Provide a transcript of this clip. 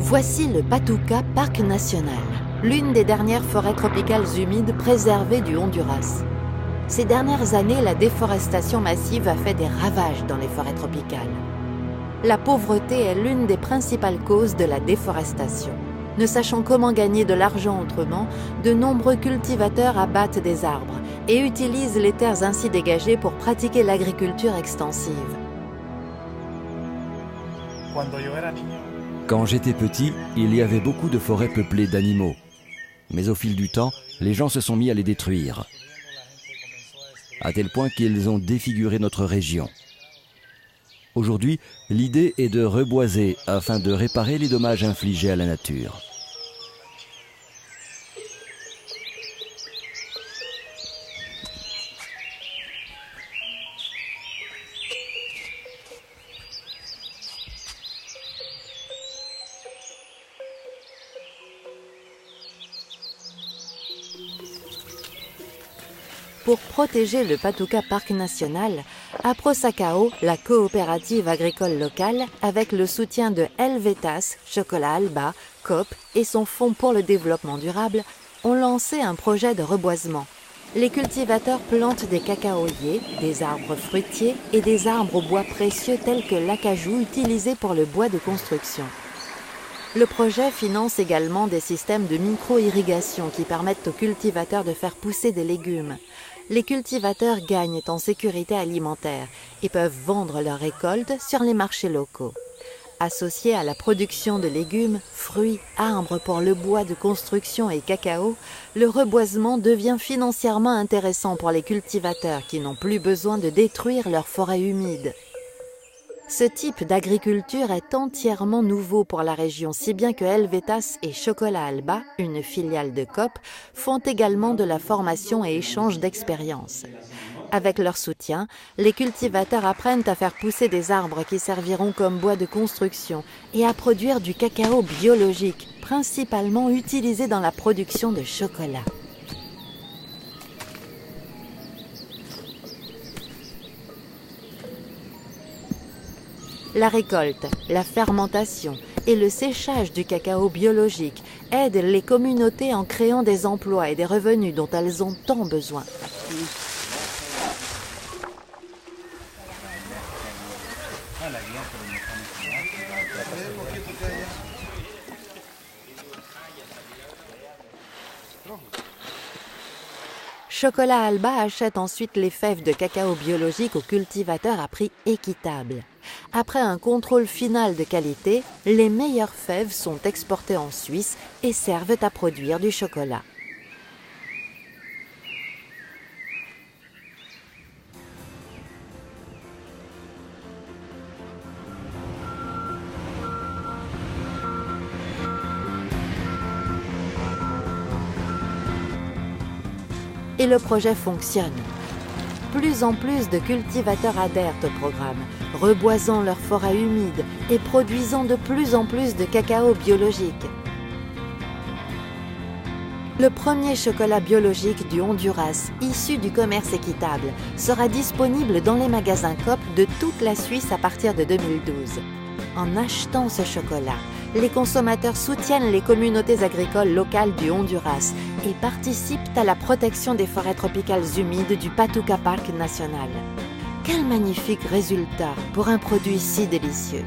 Voici le Patuca Parc National, l'une des dernières forêts tropicales humides préservées du Honduras. Ces dernières années, la déforestation massive a fait des ravages dans les forêts tropicales. La pauvreté est l'une des principales causes de la déforestation. Ne sachant comment gagner de l'argent autrement, de nombreux cultivateurs abattent des arbres et utilisent les terres ainsi dégagées pour pratiquer l'agriculture extensive. Quand j'étais petit, il y avait beaucoup de forêts peuplées d'animaux. Mais au fil du temps, les gens se sont mis à les détruire, à tel point qu'ils ont défiguré notre région. Aujourd'hui, l'idée est de reboiser afin de réparer les dommages infligés à la nature. Pour protéger le Patuca Parc National, Aprosacao, la coopérative agricole locale, avec le soutien de Helvetas, Chocolat Alba, Coop et son Fonds pour le développement durable, ont lancé un projet de reboisement. Les cultivateurs plantent des cacaoyers, des arbres fruitiers et des arbres au bois précieux tels que l'acajou utilisé pour le bois de construction. Le projet finance également des systèmes de micro-irrigation qui permettent aux cultivateurs de faire pousser des légumes. Les cultivateurs gagnent en sécurité alimentaire et peuvent vendre leurs récoltes sur les marchés locaux. Associé à la production de légumes, fruits, arbres pour le bois de construction et cacao, le reboisement devient financièrement intéressant pour les cultivateurs qui n'ont plus besoin de détruire leurs forêts humides. Ce type d'agriculture est entièrement nouveau pour la région, si bien que Helvetas et Chocolat Alba, une filiale de Coop, font également de la formation et échangent d'expériences. Avec leur soutien, les cultivateurs apprennent à faire pousser des arbres qui serviront comme bois de construction et à produire du cacao biologique, principalement utilisé dans la production de chocolat. La récolte, la fermentation et le séchage du cacao biologique aident les communautés en créant des emplois et des revenus dont elles ont tant besoin. Chocolat Alba achète ensuite les fèves de cacao biologique aux cultivateurs à prix équitable. Après un contrôle final de qualité, les meilleures fèves sont exportées en Suisse et servent à produire du chocolat. Et le projet fonctionne. Plus en plus de cultivateurs adhèrent au programme, reboisant leurs forêts humides et produisant de plus en plus de cacao biologique. Le premier chocolat biologique du Honduras, issu du commerce équitable, sera disponible dans les magasins Coop de toute la Suisse à partir de 2012. En achetant ce chocolat, les consommateurs soutiennent les communautés agricoles locales du Honduras et participent à la protection des forêts tropicales humides du Patuca Parc National. Quel magnifique résultat pour un produit si délicieux!